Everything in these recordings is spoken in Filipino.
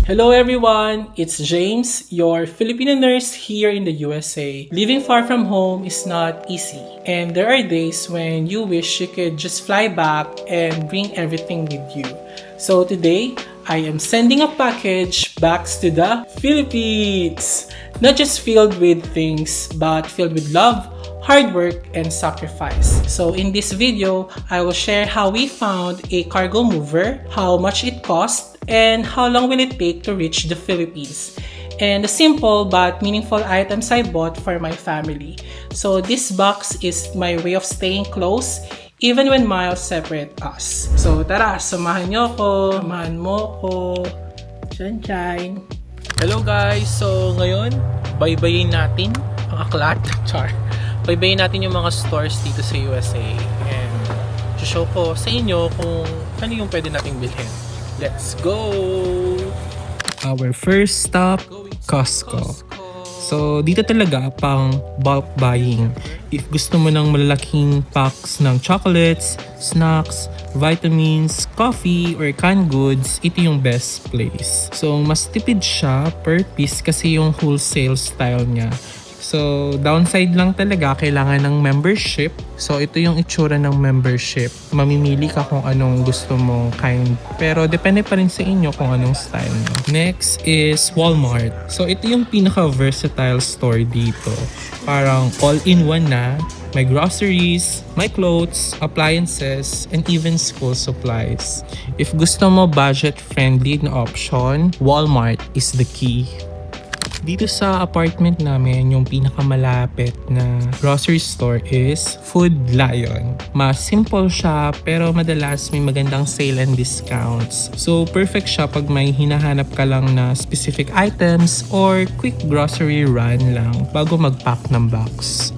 Hello everyone, it's James, your Filipino nurse here in the USA. Living far from home is not easy, and there are days when you wish you could just fly back and bring everything with you. So today, I am sending a package back to the Philippines. Not just filled with things, but filled with love, hard work, and sacrifice. So in this video, I will share how we found a cargo mover, how much it cost, and how long will it take to reach the Philippines, and the simple but meaningful items I bought for my family. So this box is my way of staying close even when miles separate us. So tara, samahan niyo ako, samahan mo ko. Sunshine. Hello guys! So ngayon, baybayin natin ang aklat. Char. Baybayin natin yung mga stores dito sa USA and show ko sa inyo kung ano yung pwede nating bilhin. Let's go! Our first stop, Costco. So, dito talaga pang bulk buying. If gusto mo ng malalaking packs ng chocolates, snacks, vitamins, coffee, or canned goods, ito yung best place. So, mas tipid siya per piece kasi yung wholesale style niya. So, downside lang talaga, kailangan ng membership. So, ito yung itsura ng membership. Mamimili ka kung anong gusto mong kind. Pero, depende pa rin sa inyo kung anong style mo. Next is Walmart. So, ito yung pinaka-versatile store dito. Parang all-in-one na. May groceries, may clothes, appliances, and even school supplies. If gusto mo budget-friendly na option, Walmart is the key. Dito sa apartment namin, yung pinakamalapit na grocery store is Food Lion. Mas simple siya pero madalas may magandang sale and discounts. So perfect siya pag may hinahanap ka lang na specific items or quick grocery run lang bago mag-pack ng box.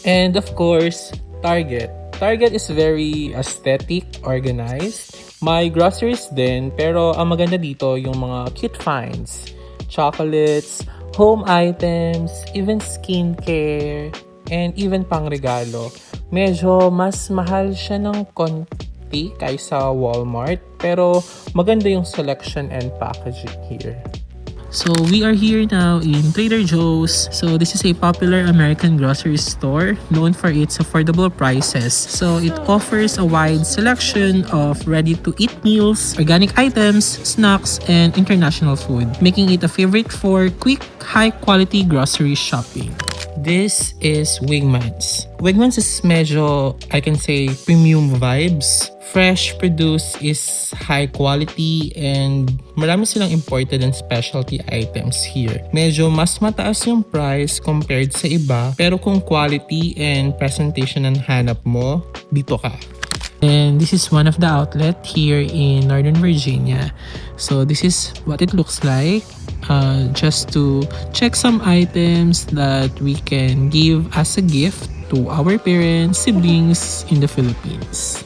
And of course, Target. Target is very aesthetic, organized. May groceries din pero ang maganda dito yung mga cute finds. Chocolates, home items, even skincare, and even pangregalo. Medyo mas mahal siya ng konti kaysa Walmart, pero maganda yung selection and packaging here. So we are here now in Trader Joe's. So this is a popular American grocery store known for its affordable prices. So it offers a wide selection of ready-to-eat meals, organic items, snacks, and international food, making it a favorite for quick, high-quality grocery shopping. This is Wegmans. Wegmans is medyo, I can say, premium vibes. Fresh produce is high quality and marami silang imported and specialty items here. Medyo mas mataas yung price compared sa iba, pero kung quality and presentation ang hanap mo, dito ka. And this is one of the outlet here in Northern Virginia. So this is what it looks like. Just to check some items that we can give as a gift to our parents, siblings in the Philippines.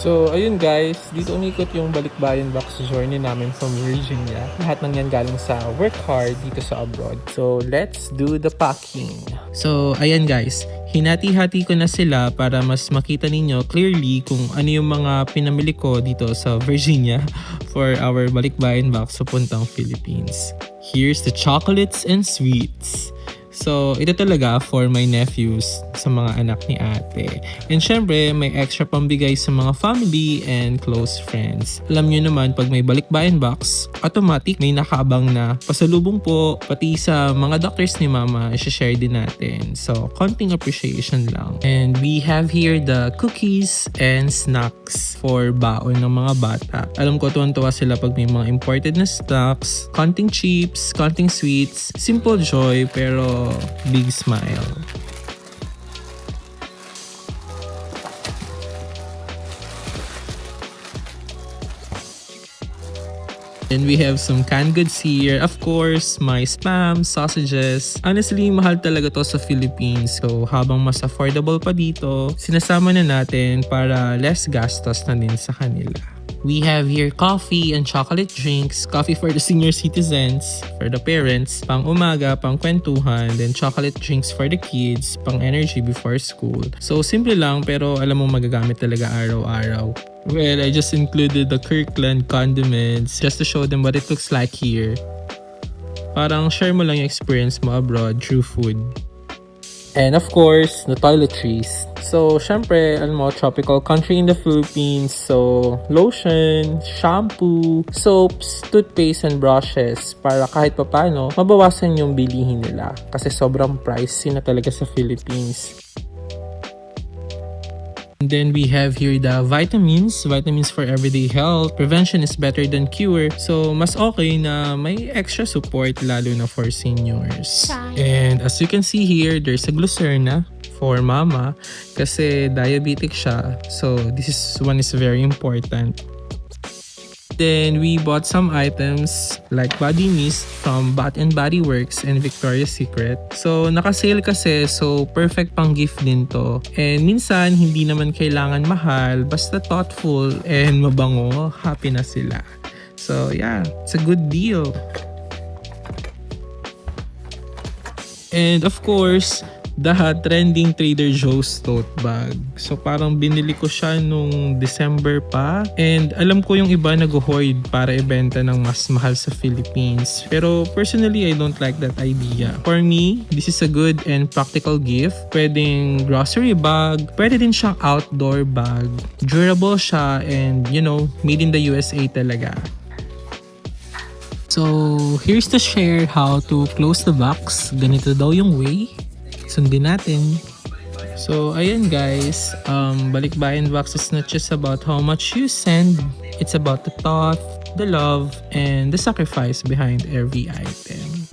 So, ayun guys, dito umikot yung balikbayan box journey namin from Virginia. Lahat ng yan galing sa work hard dito sa abroad. So, let's do the packing. So, ayan guys, hinati-hati ko na sila para mas makita ninyo clearly kung ano yung mga pinamili ko dito sa Virginia for our balikbayan box sa puntang Philippines. Here's the chocolates and sweets. So, ito talaga for my nephews sa mga anak ni ate. And syempre, may extra pambigay sa mga family and close friends. Alam nyo naman, pag may balikbayan box, automatic may nakaabang na pasalubong po, pati sa mga doctors ni mama, i-share din natin. So, konting appreciation lang. And we have here the cookies and snacks for baon ng mga bata. Alam ko, tuwan-tuwa sila pag may mga imported na snacks, konting chips, konting sweets, simple joy, pero big smile. And we have some canned goods here. Of course, my spam, sausages. Honestly, mahal talaga to sa Philippines. So, habang mas affordable pa dito, sinasama na natin para less gastos na din sa kanila. We have here coffee and chocolate drinks. Coffee for the senior citizens, for the parents, pang umaga, pang kwentuhan, then chocolate drinks for the kids, pang energy before school. So simple lang pero alam mo magagamit talaga araw-araw. Well, I just included the Kirkland condiments just to show them what it looks like here. Parang share mo lang yung experience mo abroad through food. And of course, the toiletries. So, syempre, alam mo, tropical country in the Philippines. So, lotion, shampoo, soaps, toothpaste, and brushes para kahit papano, mabawasan yung bilihin nila. Kasi sobrang pricey na talaga sa Philippines. And then we have here the vitamins for everyday health. Prevention is better than cure. So, mas okay na may extra support lalo na for seniors. And as you can see here, there's a Glucerna for mama kasi diabetic siya. So, this one is very important. Then we bought some items like body mist from Bath and Body Works and Victoria's Secret. So naka-sale kasi, so perfect pang gift din to. And minsan hindi naman kailangan mahal, basta thoughtful and mabango, happy na sila. So yeah, it's a good deal. And of course, the trending Trader Joe's tote bag. So parang binili ko siya nung December pa. And alam ko yung iba nag-hoard para ibenta ng mas mahal sa Philippines. Pero personally, I don't like that idea. For me, this is a good and practical gift. Pwedeng grocery bag. Pwede din siyang outdoor bag. Durable siya and made in the USA talaga. So, here's to share how to close the box. Ganito daw yung way. Sundin natin. So, ayan guys. Balikbayan box is not just about how much you send. It's about the thought, the love, and the sacrifice behind every item.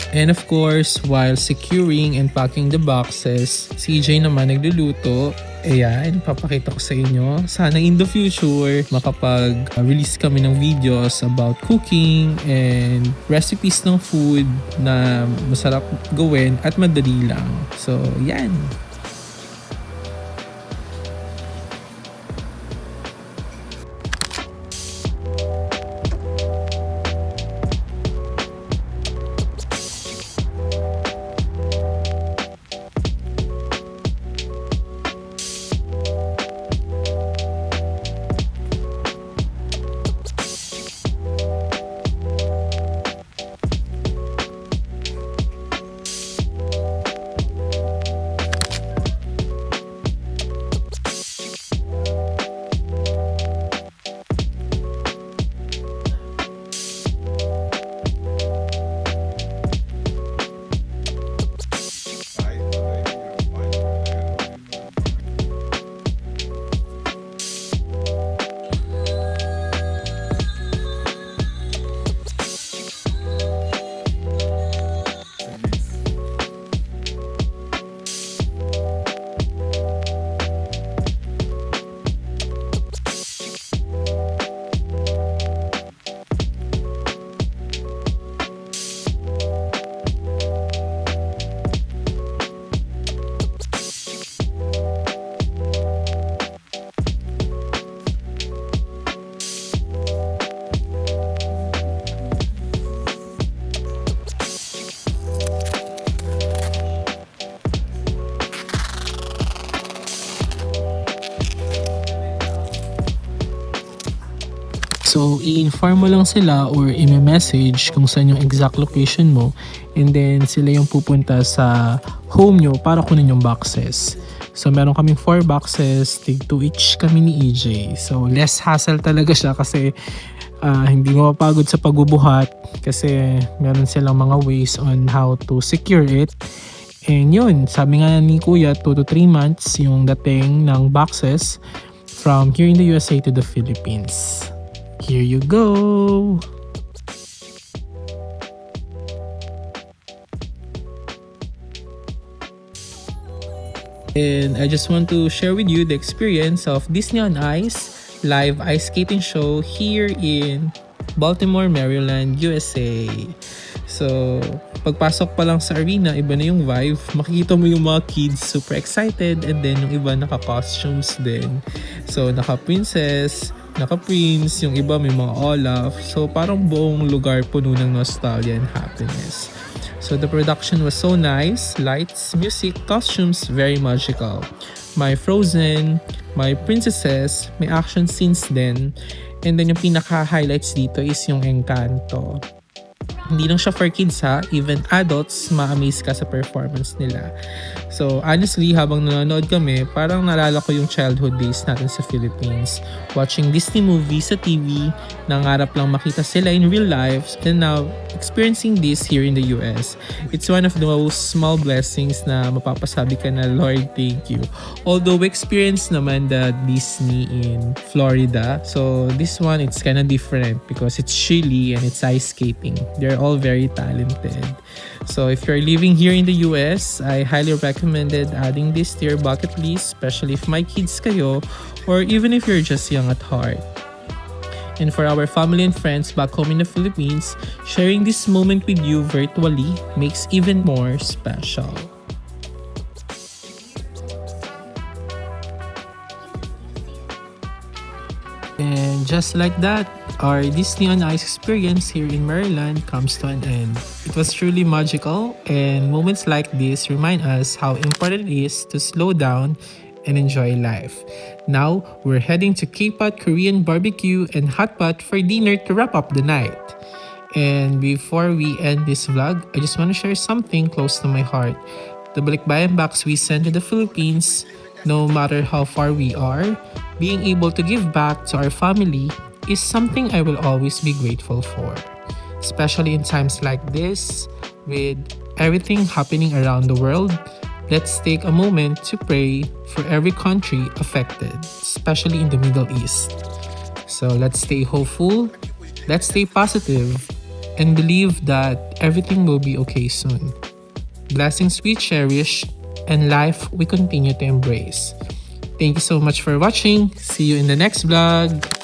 And of course, while securing and packing the boxes, CJ naman nagluluto. Ayan, papakita ko sa inyo. Sana in the future, makapag-release kami ng videos about cooking and recipes ng food na masarap gawin at madali lang. So, yan. So, i-inform mo lang sila or i-message kung saan yung exact location mo and then sila yung pupunta sa home nyo para kunin yung boxes. So, meron kaming 4 boxes, tig 2 each kami ni EJ. So, less hassle talaga siya kasi hindi mapapagod sa pagbubuhat kasi meron silang mga ways on how to secure it. And yun, sabi nga ni Kuya, 2 to 3 months yung dating ng boxes from here in the USA to the Philippines. Here you go! And I just want to share with you the experience of Disney on Ice live ice skating show here in Baltimore, Maryland, USA. So, pagpasok pa lang sa arena, iba na yung vibe. Makikita mo yung mga kids super excited and then yung iba naka-costumes din. So, naka-princess, naka-prince, yung iba may mga Olaf. So, parang buong lugar puno ng nostalgia and happiness. So the production was so nice, lights, music, costumes, very magical. My Frozen, my princesses, may action scenes din. And then yung pinaka-highlights dito is yung Encanto. Hindi lang siya for kids ha, even adults ma-amaze ka sa performance nila. So honestly, habang nanonood kami, parang naalala ko yung childhood days natin sa Philippines. Watching Disney movies sa TV, nangarap lang makita sila in real life, and now experiencing this here in the US. It's one of those small blessings na mapapasabi ka na, Lord, thank you. Although we experienced naman the Disney in Florida, so this one it's kind of different because it's chilly and it's ice skating. They're all very talented. So if you're living here in the US, I highly recommended adding this to your bucket list, especially if my kids kayo or even if you're just young at heart. And for our family and friends back home in the Philippines, sharing this moment with you virtually makes even more special. And just like that, our Disney on Ice experience here in Maryland comes to an end. It was truly magical, and moments like this remind us how important it is to slow down and enjoy life. Now, we're heading to K-Pot Korean barbecue and hot pot for dinner to wrap up the night. And before we end this vlog, I just want to share something close to my heart. The Balikbayan box we send to the Philippines, no matter how far we are, being able to give back to our family is something I will always be grateful for. Especially in times like this, with everything happening around the world, let's take a moment to pray for every country affected, especially in the Middle East. So let's stay hopeful, let's stay positive, and believe that everything will be okay soon. Blessings we cherish, and life we continue to embrace. Thank you so much for watching. See you in the next vlog.